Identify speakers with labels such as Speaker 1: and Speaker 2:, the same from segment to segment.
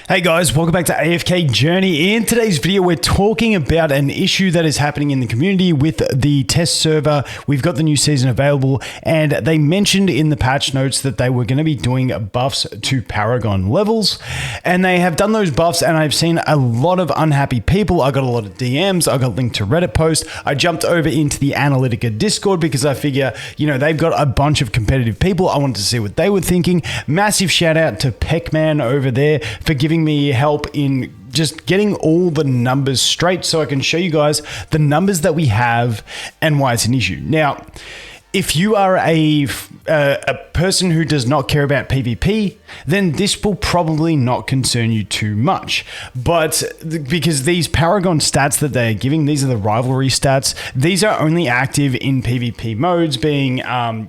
Speaker 1: Hey guys, welcome back to AFK Journey. In today's video, we're talking about an issue that is happening in the community with the test server. We've got the new season available, and they mentioned in the patch notes that they were going to be doing buffs to Paragon levels, and they have done those buffs, and I've seen a lot of unhappy people. I got a lot of DMs. I got linked to Reddit post. I jumped over into the Analytica Discord because I figure, they've got a bunch of competitive people. I wanted to see what they were thinking. Massive shout out to Peckman over there for giving me help in just getting all the numbers straight so I can show you guys the numbers that we have and why it's an issue. Now, if you are a person who does not care about PvP, then this will probably not concern you too much. But because these Paragon stats that they're giving, these are the rivalry stats, these are only active in PvP modes, being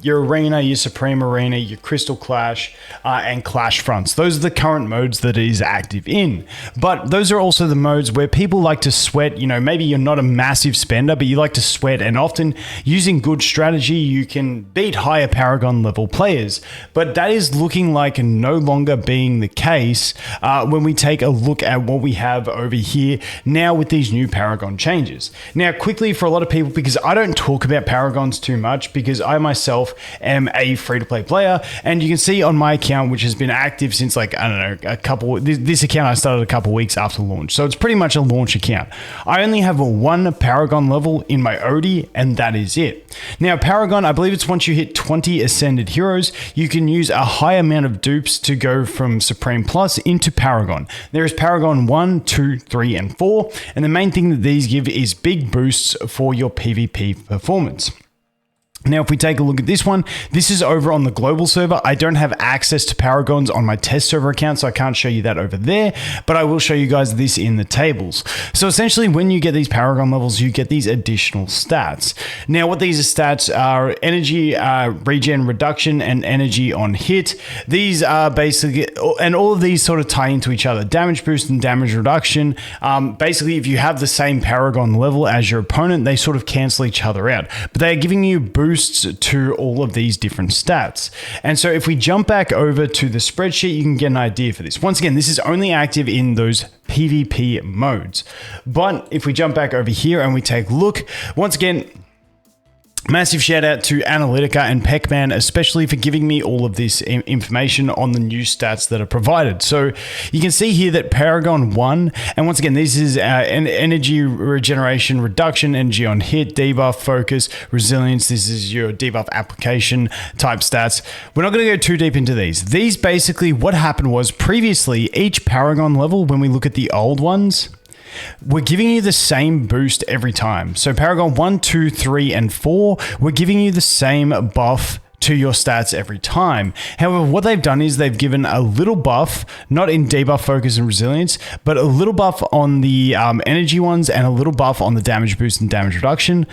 Speaker 1: your Arena, your Supreme Arena, your Crystal Clash, and Clash Fronts. Those are the current modes that it is active in. But those are also the modes where people like to sweat. Maybe you're not a massive spender, but you like to sweat, and often using good strategy, you can beat higher Paragon level players. But that is looking like no longer being the case when we take a look at what we have over here now with these new Paragon changes. Now, quickly, for a lot of people, because I don't talk about Paragons too much because I myself am a free-to-play player, and you can see on my account, which has been active since this account I started a couple weeks after launch. So it's pretty much a launch account. I only have one Paragon level in my OD, and that is it. Now, Paragon, I believe it's once you hit 20 Ascended Heroes, you can use a high amount of dupes to go from Supreme Plus into Paragon. There is Paragon 1, 2, 3, and 4, and the main thing that these give is big boosts for your PvP performance. Now, if we take a look at this one, this is over on the global server. I don't have access to Paragons on my test server account, so I can't show you that over there, but I will show you guys this in the tables. So essentially, when you get these Paragon levels, you get these additional stats. Now, what these stats are: energy regen reduction and energy on hit. These are basically, and all of these sort of tie into each other. Damage boost and damage reduction. Basically, if you have the same Paragon level as your opponent, they sort of cancel each other out, but they are giving you boosts to all of these different stats. And so if we jump back over to the spreadsheet, you can get an idea for this. Once again, this is only active in those PvP modes. But if we jump back over here and we take a look, once again, massive shout out to Analytica and Peckman, especially for giving me all of this information on the new stats that are provided. So you can see here that Paragon 1, and once again, this is an energy regeneration reduction, energy on hit, debuff, focus, resilience. This is your debuff application type stats. We're not going to go too deep into these. These basically, what happened was previously each Paragon level, when we look at the old ones, we're giving you the same boost every time. So Paragon 1, 2, 3, and 4, we're giving you the same buff to your stats every time. However, what they've done is they've given a little buff, not in debuff, focus, and resilience, but a little buff on the energy ones and a little buff on the damage boost and damage reduction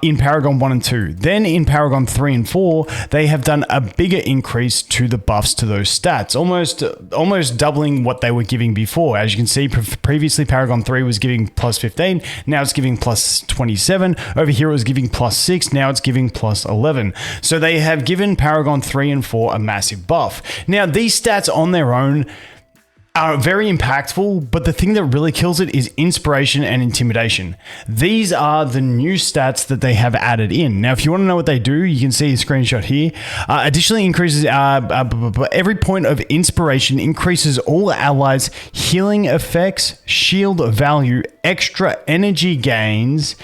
Speaker 1: in Paragon 1 and 2. Then in Paragon 3 and 4, they have done a bigger increase to the buffs to those stats, almost doubling what they were giving before. As you can see, previously Paragon 3 was giving plus 15, now it's giving plus 27. Over here it was giving plus 6, now it's giving plus 11. So they have given Paragon 3 and 4 a massive buff. Now, these stats on their own are very impactful, but the thing that really kills it is inspiration and intimidation. These are the new stats that they have added in. Now, if you want to know what they do, you can see a screenshot here. Additionally, increases every point of inspiration increases all allies' healing effects, shield value, extra energy gains,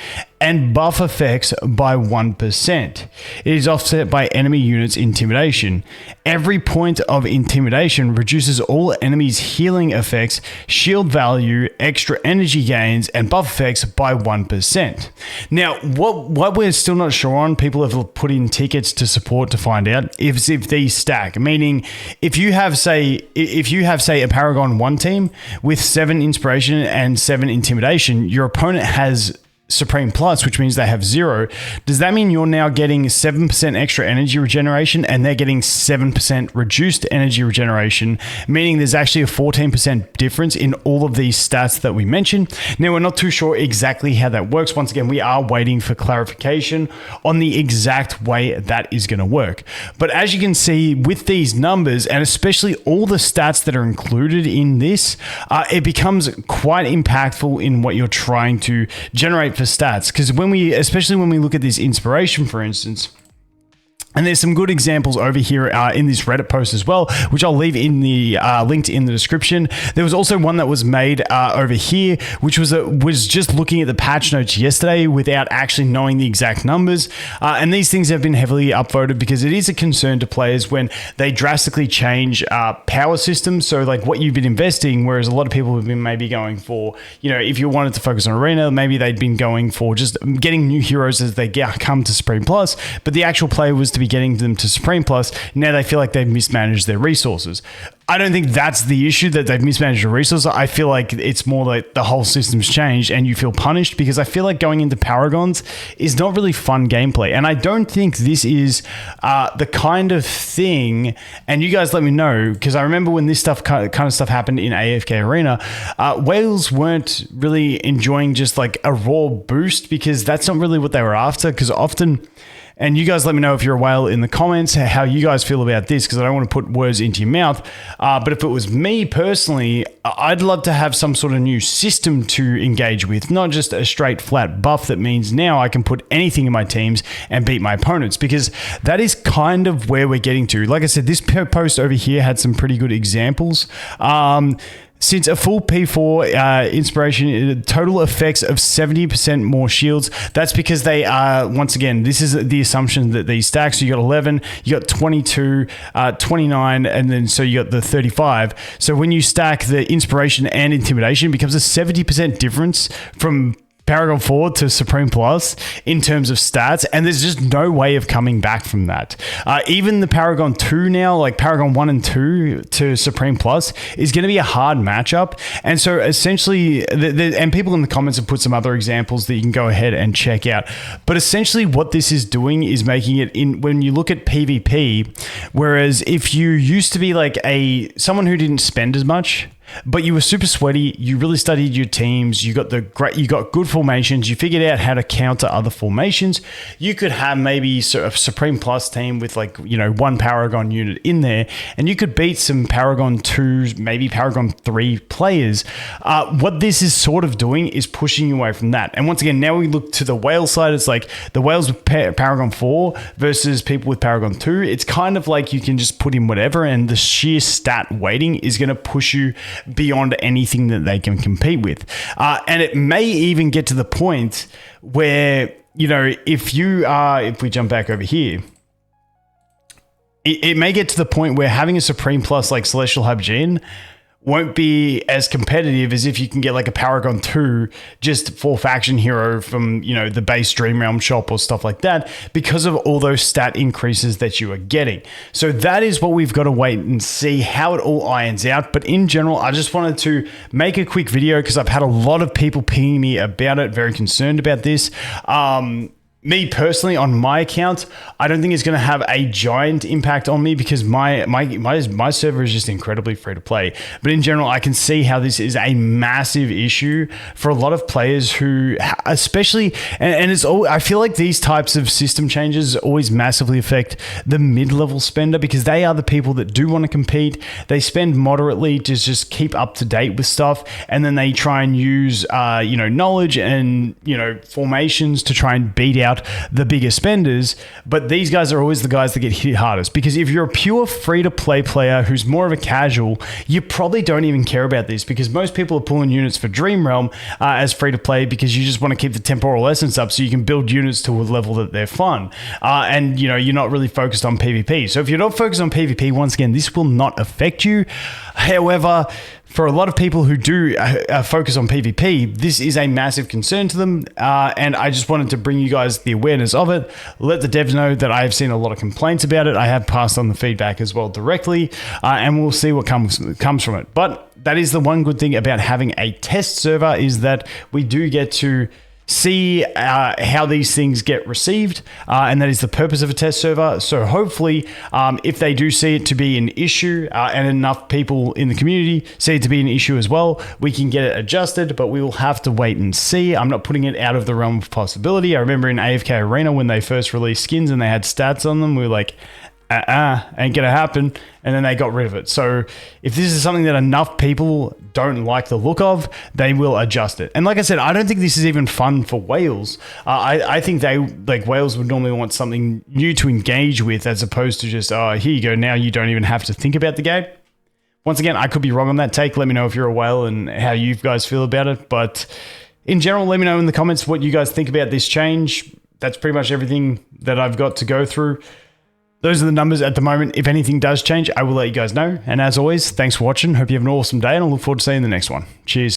Speaker 1: and buff effects by 1%. It is offset by enemy units' intimidation. Every point of intimidation reduces all enemies' healing effects, shield value, extra energy gains, and buff effects by 1%. Now, what we're still not sure on, people have put in tickets to support to find out, if these stack. Meaning, if you have, say, a Paragon 1 team with 7 inspiration and 7 intimidation, your opponent has Supreme Plus, which means they have 0, does that mean you're now getting 7% extra energy regeneration and they're getting 7% reduced energy regeneration, meaning there's actually a 14% difference in all of these stats that we mentioned? Now, we're not too sure exactly how that works. Once again, we are waiting for clarification on the exact way that is going to work. But as you can see with these numbers, and especially all the stats that are included in this, it becomes quite impactful in what you're trying to generate for stats. Because especially when we look at this inspiration, for instance, and there's some good examples over here in this Reddit post as well, which I'll leave in the linked in the description. There was also one that was made over here, which was just looking at the patch notes yesterday without actually knowing the exact numbers. And these things have been heavily upvoted because it is a concern to players when they drastically change power systems. So like what you've been investing, whereas a lot of people have been maybe going for, if you wanted to focus on Arena, maybe they'd been going for just getting new heroes as they come to Supreme Plus, but the actual play was to be getting them to Supreme Plus. Now they feel like they've mismanaged their resources. I don't think that's the issue, that they've mismanaged the resources. I feel like it's more like the whole system's changed and you feel punished, because I feel like going into Paragons is not really fun gameplay. And I don't think this is the kind of thing, and you guys let me know, because I remember when this kind of stuff happened in AFK Arena, whales weren't really enjoying just like a raw boost, because that's not really what they were after. Because often, and you guys let me know if you're a whale in the comments, how you guys feel about this, because I don't want to put words into your mouth. But if it was me personally, I'd love to have some sort of new system to engage with, not just a straight flat buff that means now I can put anything in my teams and beat my opponents, because that is kind of where we're getting to. Like I said, this post over here had some pretty good examples. Since a full P4 inspiration, total effects of 70% more shields. That's because they are, once again, this is the assumption that these stack. So you got 11, you got 22, 29, and then so you got the 35. So when you stack the inspiration and intimidation, it becomes a 70% difference from Paragon 4 to Supreme Plus in terms of stats, and there's just no way of coming back from that. Even the Paragon 2 now, like Paragon 1 and 2 to Supreme Plus, is going to be a hard matchup. And so essentially, and people in the comments have put some other examples that you can go ahead and check out. But essentially what this is doing is making it, when you look at PvP, whereas if you used to be like someone who didn't spend as much, but you were super sweaty, you really studied your teams, you got good formations, you figured out how to counter other formations, you could have maybe sort of Supreme Plus team with one Paragon unit in there, and you could beat some Paragon 2, maybe Paragon 3 players. What this is sort of doing is pushing you away from that. And once again, now we look to the whale side, it's like the whales with Paragon 4 versus people with Paragon 2. It's kind of like you can just put in whatever, and the sheer stat weighting is going to push you beyond anything that they can compete with. And it may even get to the point where, if we jump back over here, it may get to the point where having a Supreme Plus like Celestial Hub Jin won't be as competitive as if you can get like a Paragon 2 just for faction hero from, the base Dream Realm shop or stuff like that, because of all those stat increases that you are getting. So that is what we've got to wait and see how it all irons out. But in general, I just wanted to make a quick video because I've had a lot of people pinging me about it, very concerned about this. Me personally, on my account, I don't think it's going to have a giant impact on me because my server is just incredibly free to play. But in general, I can see how this is a massive issue for a lot of players who, especially, and it's all, I feel like these types of system changes always massively affect the mid-level spender, because they are the people that do want to compete. They spend moderately to just keep up to date with stuff, and then they try and use knowledge and formations to try and beat out the bigger spenders. But these guys are always the guys that get hit hardest, because if you're a pure free-to-play player who's more of a casual, you probably don't even care about this, because most people are pulling units for Dream Realm as free-to-play because you just want to keep the temporal essence up so you can build units to a level that they're fun. And you're not really focused on PvP. So if you're not focused on PvP, once again, this will not affect you. However, for a lot of people who do focus on PvP, this is a massive concern to them, and I just wanted to bring you guys the awareness of it. Let the devs know that I have seen a lot of complaints about it. I have passed on the feedback as well directly, and we'll see what comes from it. But that is the one good thing about having a test server, is that we do get to see how these things get received, and that is the purpose of a test server. So hopefully, if they do see it to be an issue, and enough people in the community see it to be an issue as well, we can get it adjusted, but we will have to wait and see. I'm not putting it out of the realm of possibility. I remember in AFK Arena when they first released skins and they had stats on them, we were like, ain't gonna happen, and then they got rid of it. So if this is something that enough people don't like the look of, they will adjust it. And like I said, I don't think this is even fun for whales. I think whales would normally want something new to engage with, as opposed to just, oh, here you go, now you don't even have to think about the game. Once again, I could be wrong on that take. Let me know if you're a whale and how you guys feel about it. But in general, let me know in the comments what you guys think about this change. That's pretty much everything that I've got to go through. Those are the numbers at the moment. If anything does change, I will let you guys know. And as always, thanks for watching. Hope you have an awesome day, and I look forward to seeing you in the next one. Cheers.